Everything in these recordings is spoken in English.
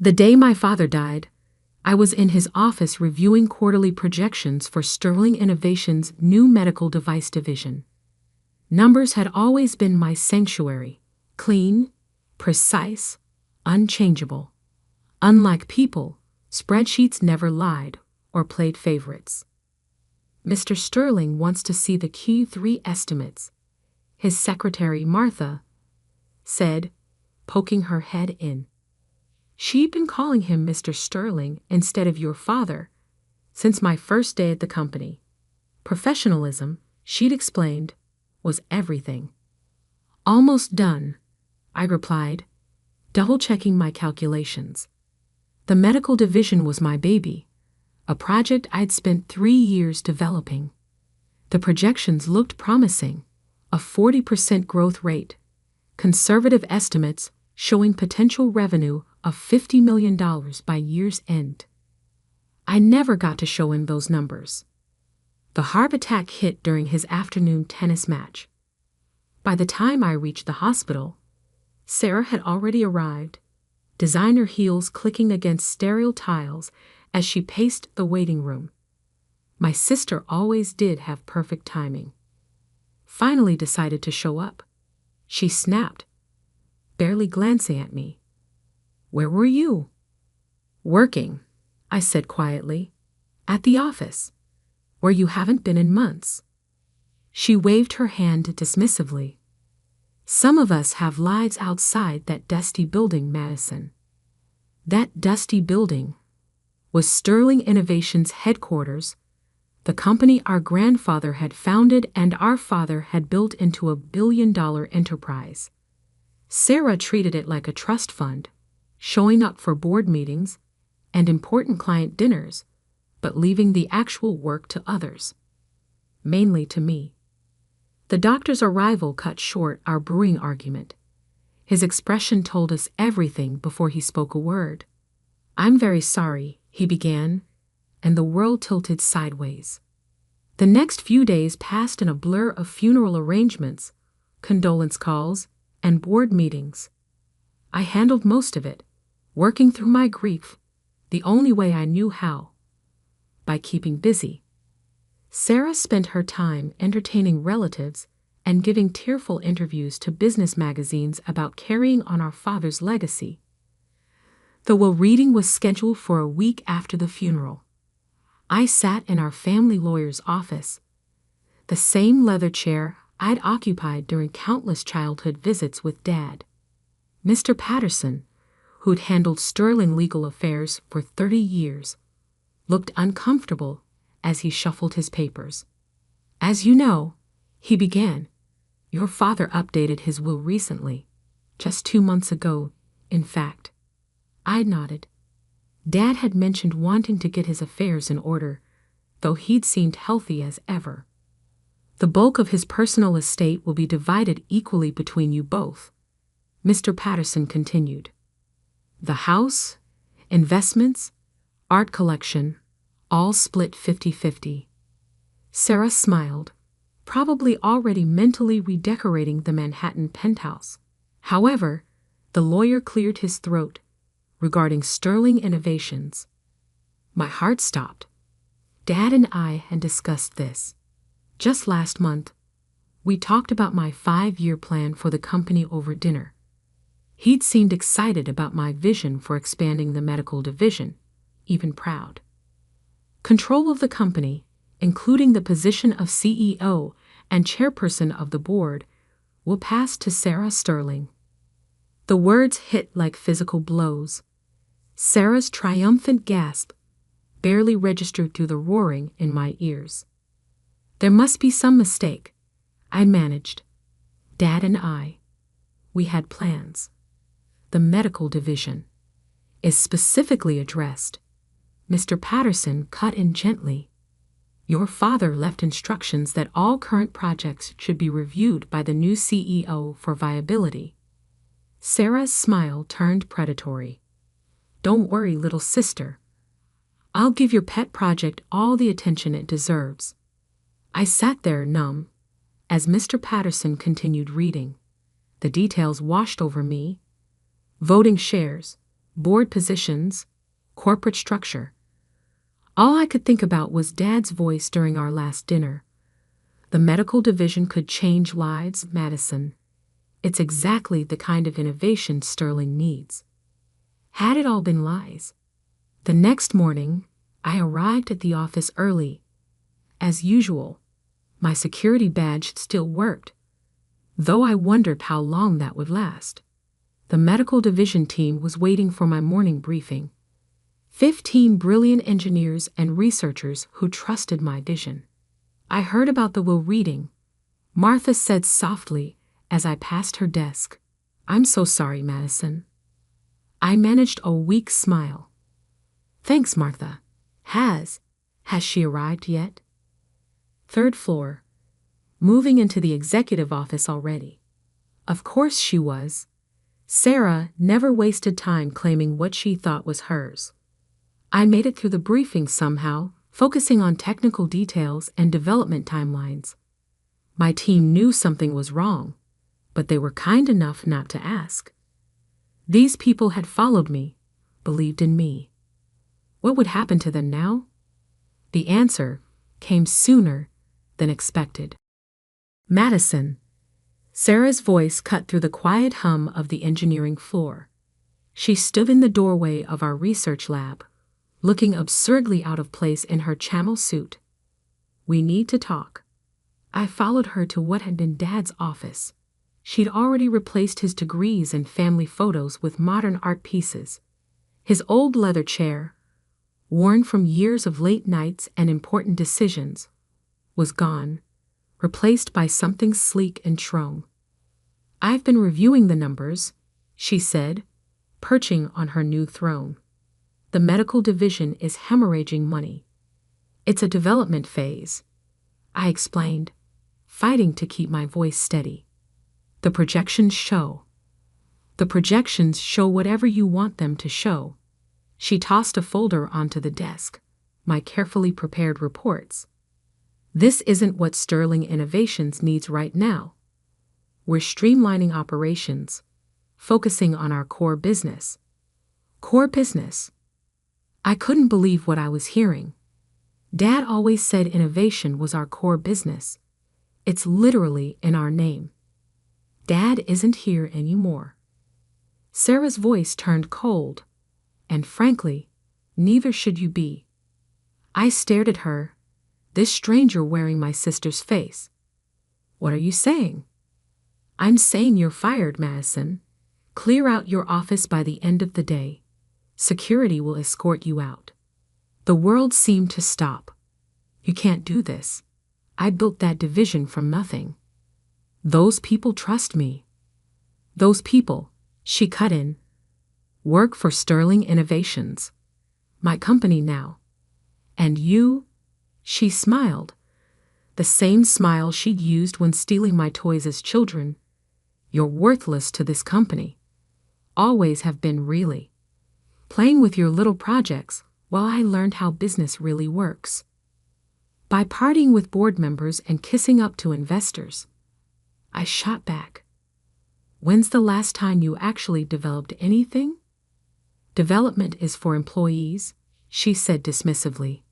The day my father died, I was in his office reviewing quarterly projections for Sterling Innovations' new medical device division. Numbers had always been my sanctuary: clean, precise, unchangeable. Unlike people, spreadsheets never lied or played favorites. Mr. Sterling wants to see the Q3 estimates, his secretary Martha said, poking her head in. She'd been calling him Mr. Sterling instead of your father since my first day at the company. Professionalism, she'd explained, was everything. Almost done, I replied, double-checking my calculations. The medical division was my baby, a project I'd spent 3 years developing. The projections looked promising, a 40% growth rate, conservative estimates showing potential revenue of $50 million by year's end. I never got to show him those numbers. The heart attack hit during his afternoon tennis match. By the time I reached the hospital, Sarah had already arrived, designer heels clicking against sterile tiles as she paced the waiting room. My sister always did have perfect timing. Finally decided to show up. She snapped, barely glancing at me. "Where were you?" "Working," I said quietly. "At the office, where you haven't been in months." She waved her hand dismissively. "Some of us have lives outside that dusty building, Madison." That dusty building was Sterling Innovations' headquarters, the company our grandfather had founded and our father had built into a billion-dollar enterprise. Sarah treated it like a trust fund, showing up for board meetings and important client dinners, but leaving the actual work to others, mainly to me. The doctor's arrival cut short our brewing argument. His expression told us everything before he spoke a word. "I'm very sorry," he began, and the world tilted sideways. The next few days passed in a blur of funeral arrangements, condolence calls, and board meetings. I handled most of it, working through my grief the only way I knew how: by keeping busy. Sarah spent her time entertaining relatives and giving tearful interviews to business magazines about carrying on our father's legacy. The will reading was scheduled for a week after the funeral. I sat in our family lawyer's office, the same leather chair I'd occupied during countless childhood visits with Dad. Mr. Patterson, who'd handled Sterling legal affairs for 30 years, looked uncomfortable as he shuffled his papers. "As you know," he began, "your father updated his will recently, just 2 months ago, in fact." I nodded. Dad had mentioned wanting to get his affairs in order, though he'd seemed healthy as ever. "The bulk of his personal estate will be divided equally between you both," Mr. Patterson continued. "The house, investments, art collection, all split 50-50. Sarah smiled, probably already mentally redecorating the Manhattan penthouse. However, the lawyer cleared his throat regarding Sterling Innovations. My heart stopped. Dad and I had discussed this. Just last month, we talked about my 5-year plan for the company over dinner. He'd seemed excited about my vision for expanding the medical division, even proud. Control of the company, including the position of CEO and chairperson of the board, will pass to Sarah Sterling. The words hit like physical blows. Sarah's triumphant gasp barely registered through the roaring in my ears. "There must be some mistake," I managed. "Dad and we had plans. The medical division is specifically addressed." Mr. Patterson cut in gently. "Your father left instructions that all current projects should be reviewed by the new CEO for viability." Sarah's smile turned predatory. "Don't worry, little sister. I'll give your pet project all the attention it deserves." I sat there numb as Mr. Patterson continued reading. The details washed over me: voting shares, board positions, corporate structure. All I could think about was Dad's voice during our last dinner. The medical division could change lives, Madison. It's exactly the kind of innovation Sterling needs. Had it all been lies? The next morning, I arrived at the office early. As usual, my security badge still worked, though I wondered how long that would last. The medical division team was waiting for my morning briefing. 15 brilliant engineers and researchers who trusted my vision. I heard about the will reading, Martha said softly as I passed her desk. I'm so sorry, Madison. I managed a weak smile. Thanks, Martha. Has she arrived yet? 3rd floor. Moving into the executive office already. Of course she was. Sarah never wasted time claiming what she thought was hers. I made it through the briefing somehow, focusing on technical details and development timelines. My team knew something was wrong, but they were kind enough not to ask. These people had followed me, believed in me. What would happen to them now? The answer came sooner than expected. Madison. Sarah's voice cut through the quiet hum of the engineering floor. She stood in the doorway of our research lab, looking absurdly out of place in her camel suit. We need to talk. I followed her to what had been Dad's office. She'd already replaced his degrees and family photos with modern art pieces. His old leather chair, worn from years of late nights and important decisions, was gone, replaced by something sleek and strong. I've been reviewing the numbers, she said, perching on her new throne. The medical division is hemorrhaging money. It's a development phase, I explained, fighting to keep my voice steady. The projections show whatever you want them to show. She tossed a folder onto the desk, my carefully prepared reports. This isn't what Sterling Innovations needs right now. We're streamlining operations, focusing on our core business. Core business? I couldn't believe what I was hearing. Dad always said innovation was our core business. It's literally in our name. Dad isn't here anymore. Sarah's voice turned cold, and frankly, neither should you be. I stared at her, this stranger wearing my sister's face. What are you saying? I'm saying you're fired, Madison. Clear out your office by the end of the day. Security will escort you out. The world seemed to stop. You can't do this. I built that division from nothing. Those people trust me. Those people, she cut in, work for Sterling Innovations, my company now. And you, she smiled, the same smile she'd used when stealing my toys as children. You're worthless to this company. Always have been, really. Playing with your little projects while I learned how business really works. By partying with board members and kissing up to investors. I shot back. When's the last time you actually developed anything? Development is for employees, she said dismissively.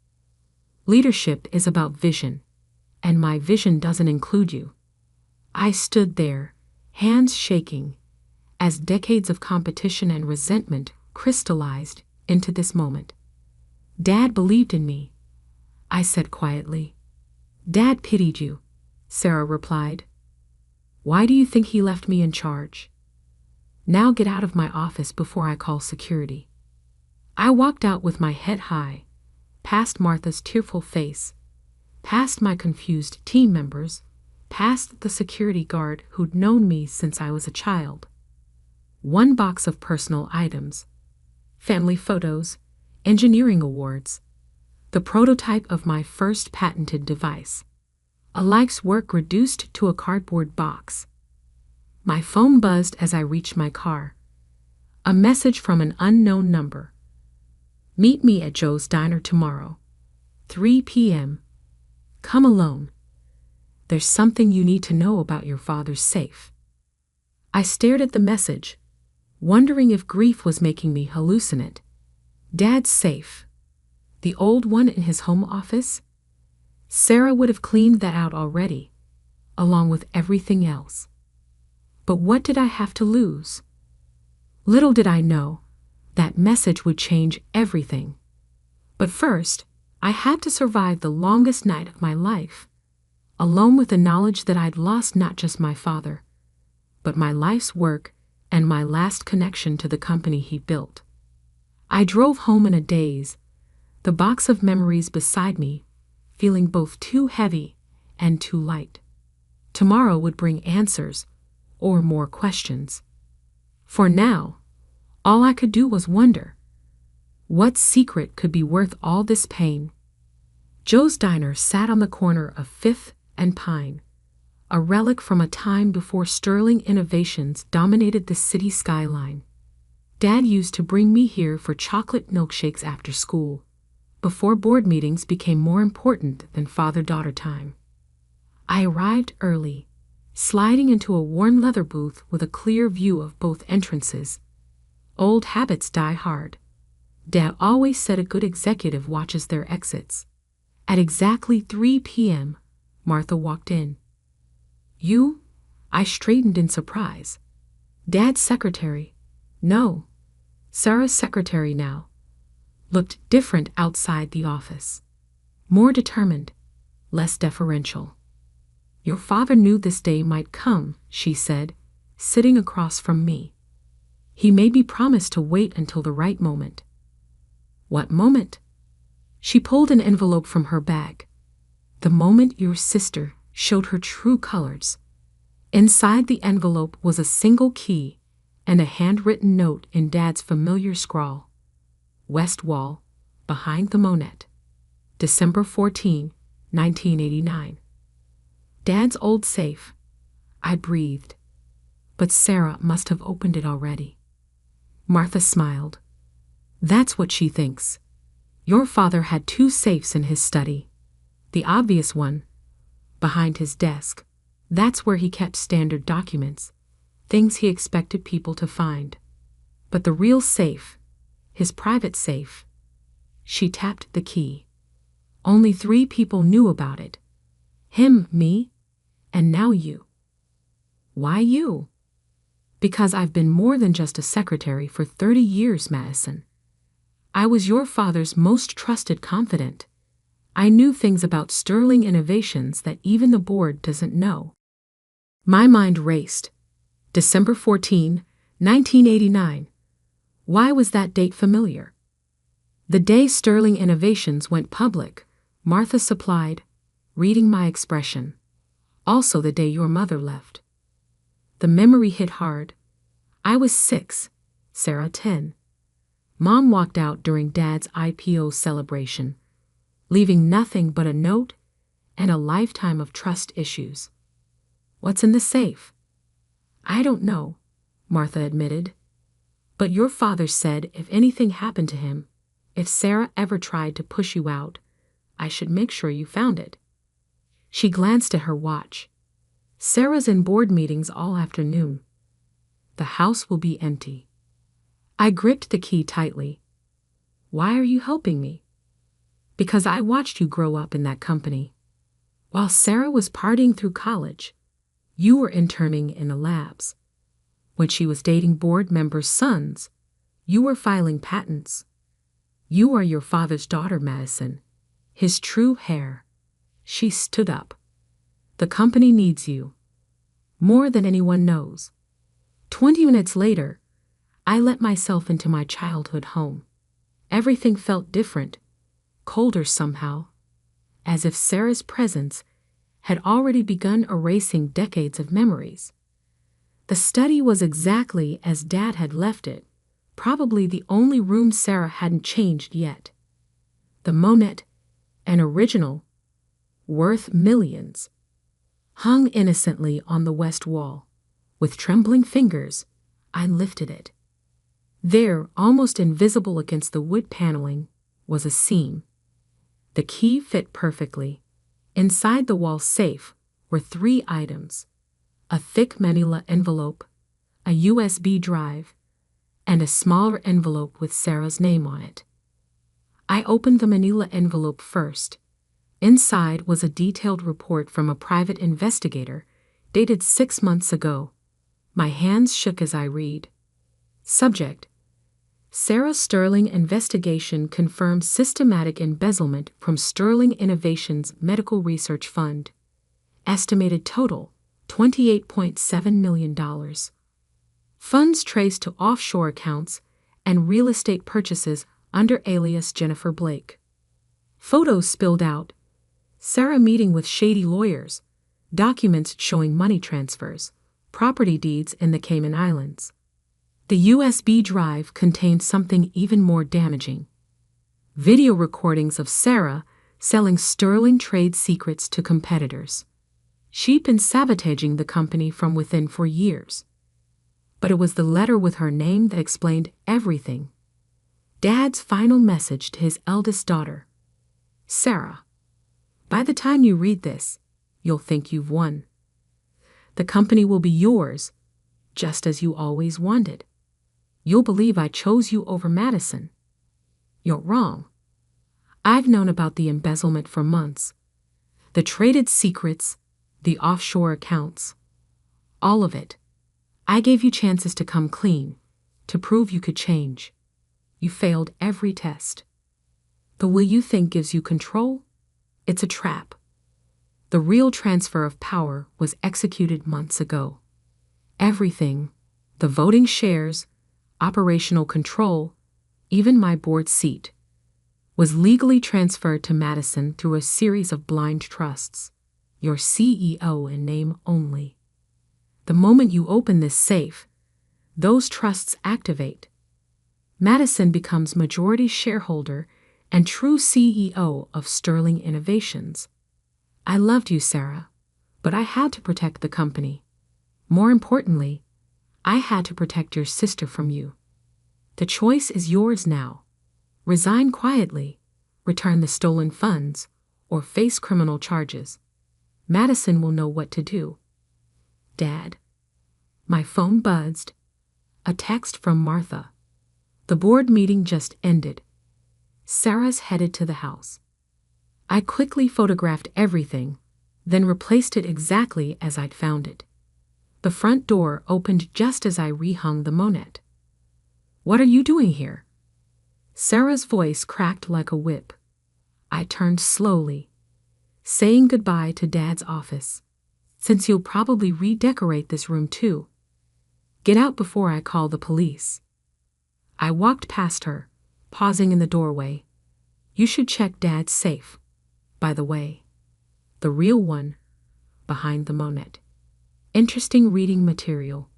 Leadership is about vision, and my vision doesn't include you. I stood there, hands shaking, as decades of competition and resentment crystallized into this moment. Dad believed in me, I said quietly. Dad pitied you, Sarah replied. Why do you think he left me in charge? Now get out of my office before I call security. I walked out with my head high, past Martha's tearful face, past my confused team members, past the security guard who'd known me since I was a child. One box of personal items, family photos, engineering awards, the prototype of my first patented device. A life's work reduced to a cardboard box. My phone buzzed as I reached my car. A message from an unknown number. Meet me at Joe's Diner tomorrow, 3 p.m. Come alone. There's something you need to know about your father's safe. I stared at the message, wondering if grief was making me hallucinate. Dad's safe. The old one in his home office? Sarah would have cleaned that out already, along with everything else. But what did I have to lose? Little did I know, that message would change everything. But first, I had to survive the longest night of my life, alone with the knowledge that I'd lost not just my father, but my life's work and my last connection to the company he built. I drove home in a daze, the box of memories beside me, feeling both too heavy and too light. Tomorrow would bring answers, or more questions. For now, all I could do was wonder, what secret could be worth all this pain? Joe's Diner sat on the corner of 5th and Pine, a relic from a time before sterling innovations dominated the city skyline. Dad used to bring me here for chocolate milkshakes after school, before board meetings became more important than father-daughter time. I arrived early, sliding into a worn leather booth with a clear view of both entrances. Old habits die hard. Dad always said a good executive watches their exits. At exactly 3 p.m., Martha walked in. "You?" I straightened in surprise. Dad's secretary. No, Sarah's secretary now. Looked different outside the office. More determined, less deferential. "Your father knew this day might come," she said, sitting across from me. "He made me promise to wait until the right moment." "What moment?" She pulled an envelope from her bag. "The moment your sister showed her true colors." Inside the envelope was a single key and a handwritten note in Dad's familiar scrawl. "West Wall, behind the Monet. December 14, 1989. Dad's old safe. I breathed. But Sarah must have opened it already. Martha smiled. "That's what she thinks. Your father had 2 safes in his study. The obvious one, behind his desk. That's where he kept standard documents, things he expected people to find. But the real safe, his private safe." She tapped the key. "Only 3 people knew about it. Him, me, and now you." "Why you?" "Because I've been more than just a secretary for 30 years, Madison. I was your father's most trusted confidant. I knew things about sterling innovations that even the board doesn't know." My mind raced. December 14, 1989. Why was that date familiar? "The day Sterling Innovations went public," Martha supplied, reading my expression. "Also the day your mother left." The memory hit hard. I was 6, Sarah 10. Mom walked out during Dad's IPO celebration, leaving nothing but a note and a lifetime of trust issues. "What's in the safe?" "I don't know," Martha admitted. "But your father said if anything happened to him, if Sarah ever tried to push you out, I should make sure you found it." She glanced at her watch. "Sarah's in board meetings all afternoon. The house will be empty." I gripped the key tightly. "Why are you helping me?" "Because I watched you grow up in that company. While Sarah was partying through college, you were interning in the labs. When she was dating board members' sons, you were filing patents. You are your father's daughter, Madison, his true heir." She stood up. "The company needs you. More than anyone knows." 20 minutes later, I let myself into my childhood home. Everything felt different, colder somehow, as if Sarah's presence had already begun erasing decades of memories. The study was exactly as Dad had left it, probably the only room Sarah hadn't changed yet. The Monet, an original, worth millions, hung innocently on the west wall. With trembling fingers, I lifted it. There, almost invisible against the wood paneling, was a seam. The key fit perfectly. Inside the wall safe were 3 items: a thick manila envelope, a USB drive, and a smaller envelope with Sarah's name on it. I opened the manila envelope first. Inside was a detailed report from a private investigator, dated 6 months ago. My hands shook as I read. Subject: Sarah Sterling investigation confirms systematic embezzlement from Sterling Innovations Medical Research Fund. Estimated total, $28.7 million. Funds traced to offshore accounts and real estate purchases under alias Jennifer Blake. Photos spilled out. Sarah meeting with shady lawyers. Documents showing money transfers. Property deeds in the Cayman Islands. The USB drive contained something even more damaging. Video recordings of Sarah selling Sterling trade secrets to competitors. She'd been sabotaging the company from within for years. But it was the letter with her name that explained everything. Dad's final message to his eldest daughter. Sarah, by the time you read this, you'll think you've won. The company will be yours, just as you always wanted. You'll believe I chose you over Madison. You're wrong. I've known about the embezzlement for months. The traded secrets, the offshore accounts. All of it. I gave you chances to come clean, to prove you could change. You failed every test. The will you think gives you control? It's a trap. The real transfer of power was executed months ago. Everything, the voting shares, operational control, even my board seat, was legally transferred to Madison through a series of blind trusts. Your CEO in name only. The moment you open this safe, those trusts activate. Madison becomes majority shareholder and true CEO of Sterling Innovations. I loved you, Sarah, but I had to protect the company. More importantly, I had to protect your sister from you. The choice is yours now. Resign quietly, return the stolen funds, or face criminal charges. Madison will know what to do. Dad. My phone buzzed. A text from Martha. The board meeting just ended. Sarah's headed to the house. I quickly photographed everything, then replaced it exactly as I'd found it. The front door opened just as I rehung the monet. What are you doing here? Sarah's voice cracked like a whip. I turned slowly, saying goodbye to Dad's office, since you'll probably redecorate this room too. Get out before I call the police. I walked past her, pausing in the doorway. You should check Dad's safe, by the way. The real one, behind the monet. Interesting reading material.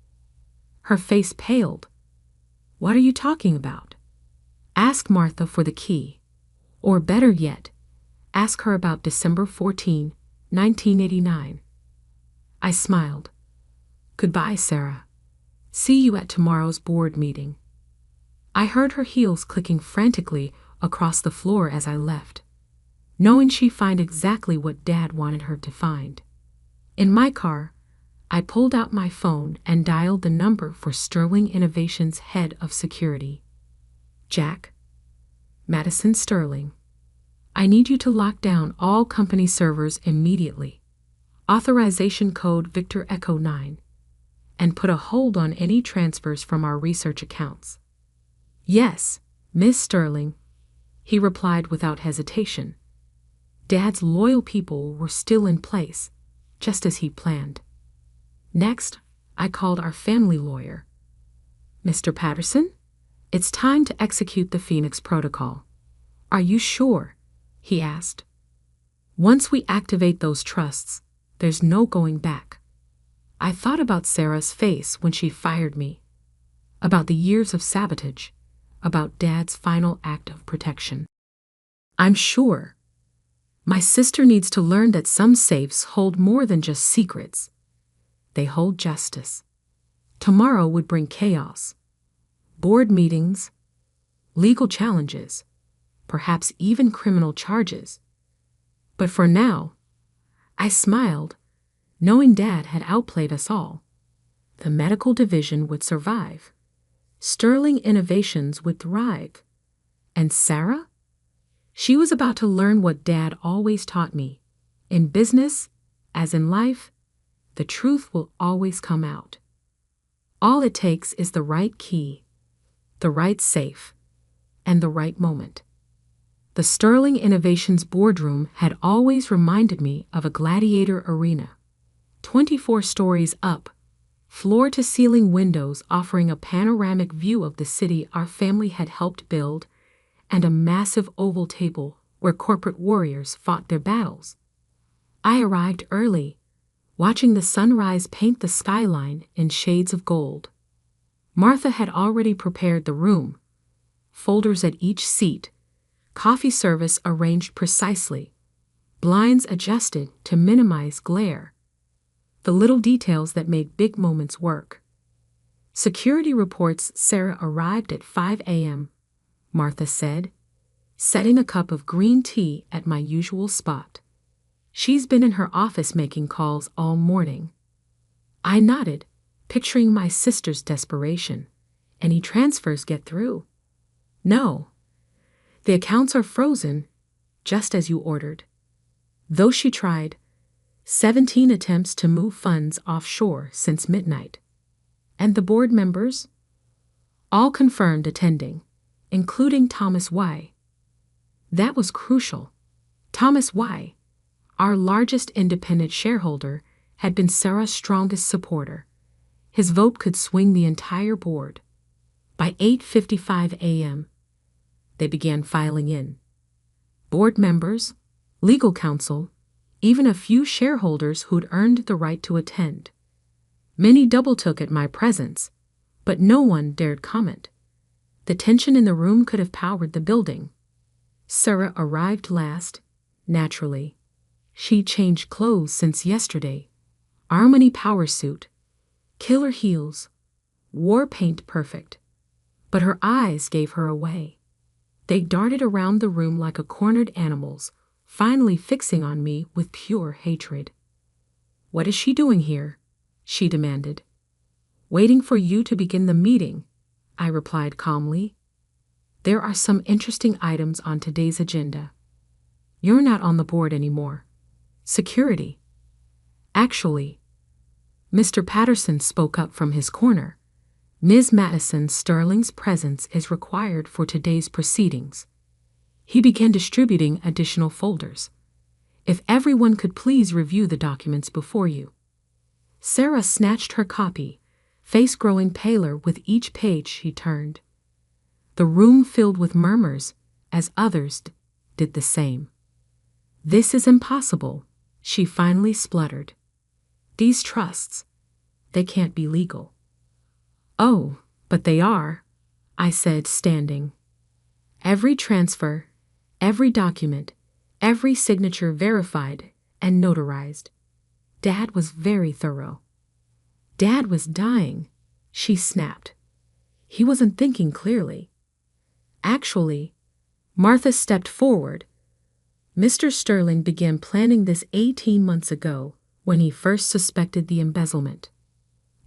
Her face paled. What are you talking about? Ask Martha for the key. Or better yet, ask her about December 14, 1989. I smiled. Goodbye, Sarah. See you at tomorrow's board meeting. I heard her heels clicking frantically across the floor as I left, knowing she'd find exactly what Dad wanted her to find. In my car, I pulled out my phone and dialed the number for Sterling Innovations' head of security. Jack. Madison Sterling. I need you to lock down all company servers immediately. Authorization code Victor Echo 9. And put a hold on any transfers from our research accounts. Yes, Miss Sterling, he replied without hesitation. Dad's loyal people were still in place, just as he planned. Next, I called our family lawyer. Mr. Patterson, it's time to execute the Phoenix Protocol. Are you sure? He asked. Once we activate those trusts, there's no going back. I thought about Sarah's face when she fired me, about the years of sabotage, about Dad's final act of protection. I'm sure. My sister needs to learn that some safes hold more than just secrets. They hold justice. Tomorrow would bring chaos, board meetings, legal challenges, perhaps even criminal charges. But for now, I smiled, knowing Dad had outplayed us all. The medical division would survive. Sterling Innovations would thrive. And Sarah? She was about to learn what Dad always taught me. In business, as in life, the truth will always come out. All it takes is the right key, the right safe, and the right moment. The Sterling Innovations boardroom had always reminded me of a gladiator arena. 24 stories up, floor-to-ceiling windows offering a panoramic view of the city our family had helped build, and a massive oval table where corporate warriors fought their battles. I arrived early, watching the sunrise paint the skyline in shades of gold. Martha had already prepared the room, folders at each seat, coffee service arranged precisely, blinds adjusted to minimize glare. The little details that made big moments work. Security reports Sarah arrived at 5 a.m., Martha said, setting a cup of green tea at my usual spot. She's been in her office making calls all morning. I nodded, picturing my sister's desperation. Any transfers get through? No. The accounts are frozen, just as you ordered. Though she tried, 17 attempts to move funds offshore since midnight. And the board members? All confirmed attending, including Thomas Y. That was crucial. Thomas Y., our largest independent shareholder, had been Sarah's strongest supporter. His vote could swing the entire board. By 8:55 a.m., they began filing in. Board members, legal counsel, even a few shareholders who'd earned the right to attend. Many double-took at my presence, but no one dared comment. The tension in the room could have powered the building. Sarah arrived last, naturally. She'd changed clothes since yesterday. Armani power suit, killer heels, war paint perfect. But her eyes gave her away. They darted around the room like a cornered animal's, finally fixing on me with pure hatred. "What is she doing here?" she demanded. "Waiting for you to begin the meeting," I replied calmly. "There are some interesting items on today's agenda. You're not on the board anymore. Security." "Actually," Mr. Patterson spoke up from his corner, "Ms. Madison Sterling's presence is required for today's proceedings." He began distributing additional folders. "If everyone could please review the documents before you." Sarah snatched her copy, face growing paler with each page she turned. The room filled with murmurs, as others did the same. "This is impossible," she finally spluttered. "These trusts, they can't be legal." "Oh, but they are," I said, standing. "Every transfer, every document, every signature verified and notarized." Dad was very thorough. "Dad was dying," she snapped. "He wasn't thinking clearly." "Actually," Martha stepped forward, "Mr. Sterling began planning this 18 months ago when he first suspected the embezzlement."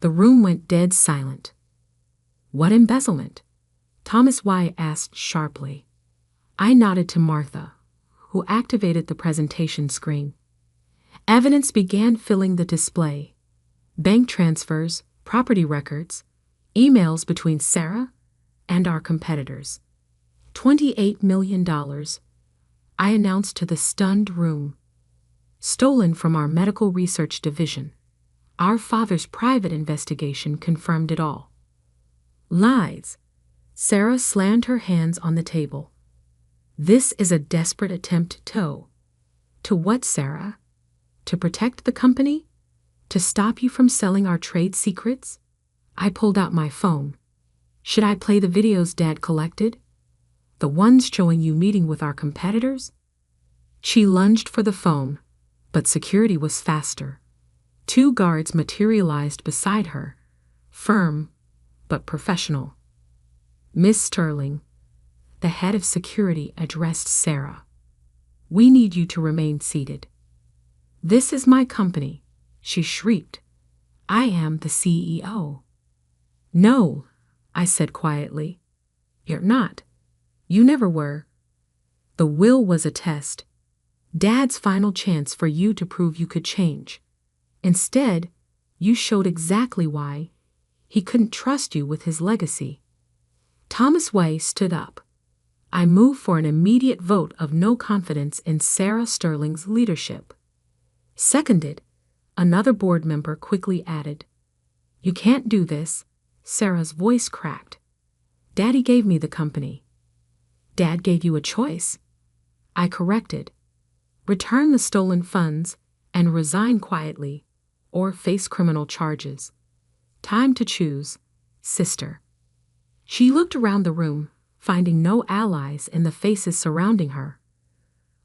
The room went dead silent. "What embezzlement?" Thomas Y. asked sharply. I nodded to Martha, who activated the presentation screen. Evidence began filling the display. Bank transfers, property records, emails between Sarah and our competitors. $28 million, I announced to the stunned room. Stolen from our medical research division. Our father's private investigation confirmed it all. Lies. Sarah slammed her hands on the table. This is a desperate attempt to what, Sarah? To protect the company? To stop you from selling our trade secrets? I pulled out my phone. Should I play the videos Dad collected? The ones showing you meeting with our competitors? She lunged for the phone, but security was faster. 2 guards materialized beside her, firm but professional. "Miss Sterling," the head of security addressed Sarah. "We need you to remain seated." "This is my company," she shrieked. "I am the CEO." "No," I said quietly. You're not. You never were. The will was a test. Dad's final chance for you to prove you could change. Instead, you showed exactly why. He couldn't trust you with his legacy. Thomas Way stood up. I moved for an immediate vote of no confidence in Sarah Sterling's leadership. Seconded, another board member quickly added. You can't do this. Sarah's voice cracked. Daddy gave me the company. Dad gave you a choice. I corrected. Return the stolen funds and resign quietly, or face criminal charges. Time to choose, sister. She looked around the room, finding no allies in the faces surrounding her.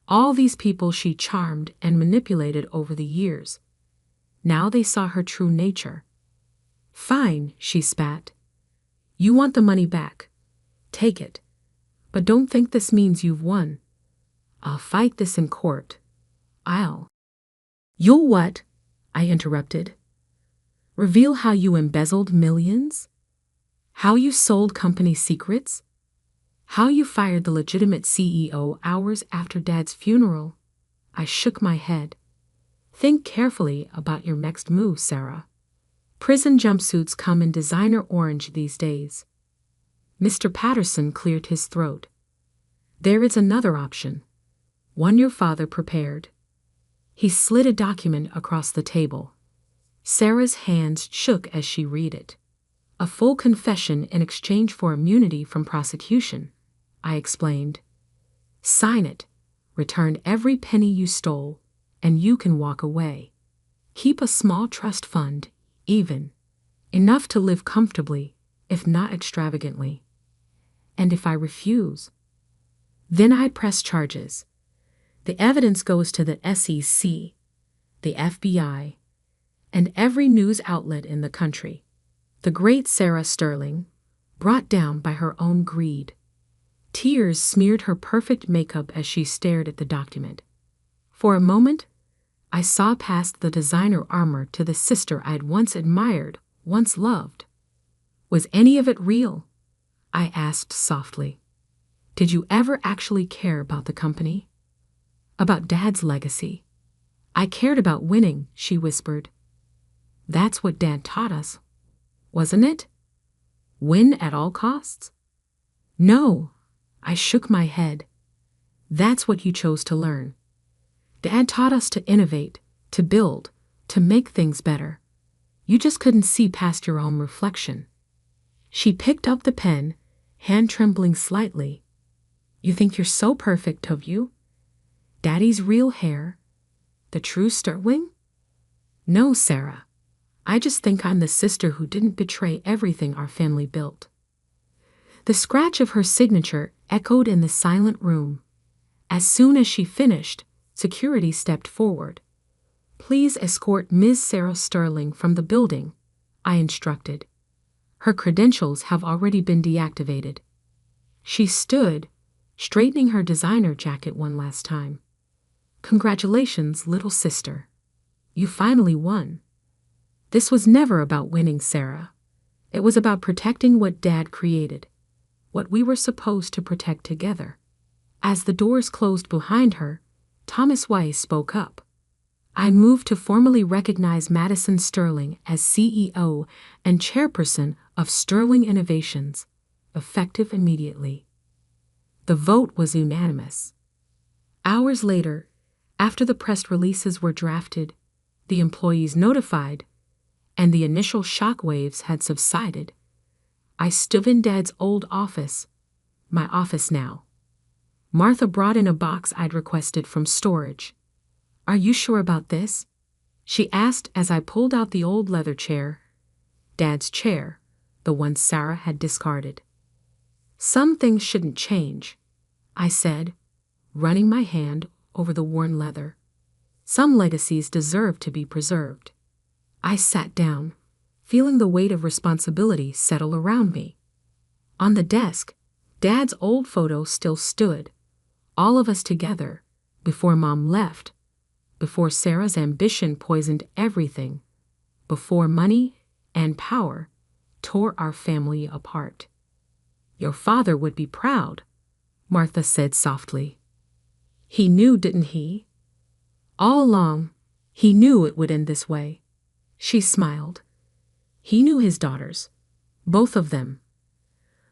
All these people she charmed and manipulated over the years. Now they saw her true nature. Fine, she spat. You want the money back. Take it. But don't think this means you've won. I'll fight this in court. You'll what? I interrupted. Reveal how you embezzled millions? How you sold company secrets? How you fired the legitimate CEO hours after Dad's funeral? I shook my head. Think carefully about your next move, Sarah. Prison jumpsuits come in designer orange these days. Mr. Patterson cleared his throat. There is another option. One your father prepared. He slid a document across the table. Sarah's hands shook as she read it. A full confession in exchange for immunity from prosecution, I explained. Sign it, return every penny you stole, and you can walk away. Keep a small trust fund, even. Enough to live comfortably, if not extravagantly. And if I refuse? Then I'd press charges. The evidence goes to the SEC, the FBI, and every news outlet in the country. The great Sarah Sterling, brought down by her own greed. Tears smeared her perfect makeup as she stared at the document. For a moment, I saw past the designer armor to the sister I'd once admired, once loved. Was any of it real? I asked softly. Did you ever actually care about the company? About Dad's legacy? I cared about winning, she whispered. That's what Dad taught us, wasn't it? Win at all costs? No, I shook my head. That's what you chose to learn. Dad taught us to innovate, to build, to make things better. You just couldn't see past your own reflection. She picked up the pen, hand trembling slightly. You think you're so perfect, have you? Daddy's real hair? The true Sterling? No, Sarah. I just think I'm the sister who didn't betray everything our family built. The scratch of her signature echoed in the silent room. As soon as she finished, security stepped forward. Please escort Ms. Sarah Sterling from the building, I instructed. Her credentials have already been deactivated. She stood, straightening her designer jacket one last time. Congratulations, little sister. You finally won. This was never about winning, Sarah. It was about protecting what Dad created, what we were supposed to protect together. As the doors closed behind her, Thomas Weiss spoke up. I moved to formally recognize Madison Sterling as CEO and chairperson of Sterling Innovations, effective immediately. The vote was unanimous. Hours later, after the press releases were drafted, the employees notified, and the initial shockwaves had subsided, I stood in Dad's old office, my office now. Martha brought in a box I'd requested from storage. Are you sure about this? She asked as I pulled out the old leather chair, Dad's chair, the one Sarah had discarded. Some things shouldn't change, I said, running my hand over the worn leather. Some legacies deserve to be preserved. I sat down, feeling the weight of responsibility settle around me. On the desk, Dad's old photo still stood, all of us together, before Mom left, before Sarah's ambition poisoned everything, before money and power tore our family apart. Your father would be proud, Martha said softly. He knew, didn't he? All along, he knew it would end this way. She smiled. He knew his daughters, both of them.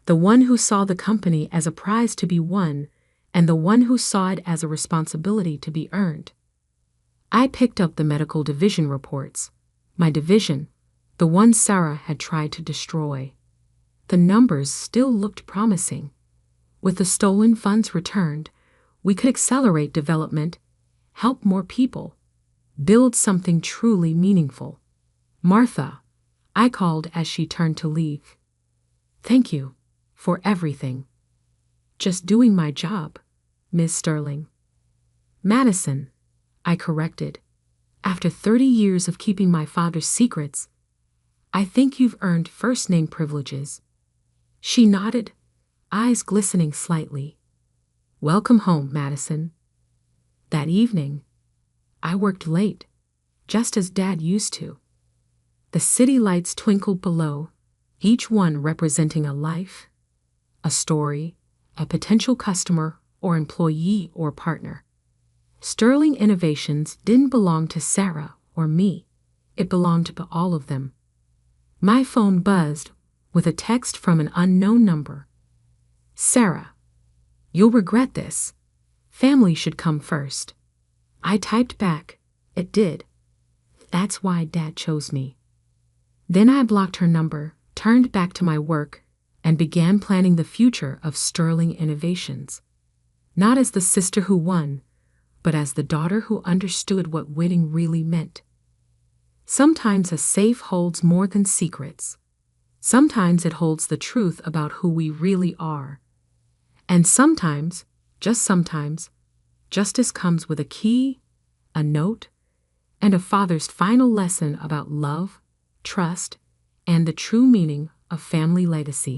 The one who saw the company as a prize to be won, and the one who saw it as a responsibility to be earned. I picked up the medical division reports. My division, the one Sarah had tried to destroy. The numbers still looked promising. With the stolen funds returned, we could accelerate development, help more people, build something truly meaningful. Martha, I called as she turned to leave. Thank you for everything. Just doing my job, Miss Sterling. Madison, I corrected. After 30 years of keeping my father's secrets, I think you've earned first-name privileges. She nodded, eyes glistening slightly. Welcome home, Madison. That evening, I worked late, just as Dad used to. The city lights twinkled below, each one representing a life, a story, a potential customer or employee or partner. Sterling Innovations didn't belong to Sarah or me. It belonged to all of them. My phone buzzed with a text from an unknown number. Sarah, you'll regret this. Family should come first. I typed back, it did. That's why Dad chose me. Then I blocked her number, turned back to my work, and began planning the future of Sterling Innovations. Not as the sister who won, but as the daughter who understood what winning really meant. Sometimes a safe holds more than secrets. Sometimes it holds the truth about who we really are. And sometimes, just sometimes, justice comes with a key, a note, and a father's final lesson about love, trust, and the true meaning of family legacy.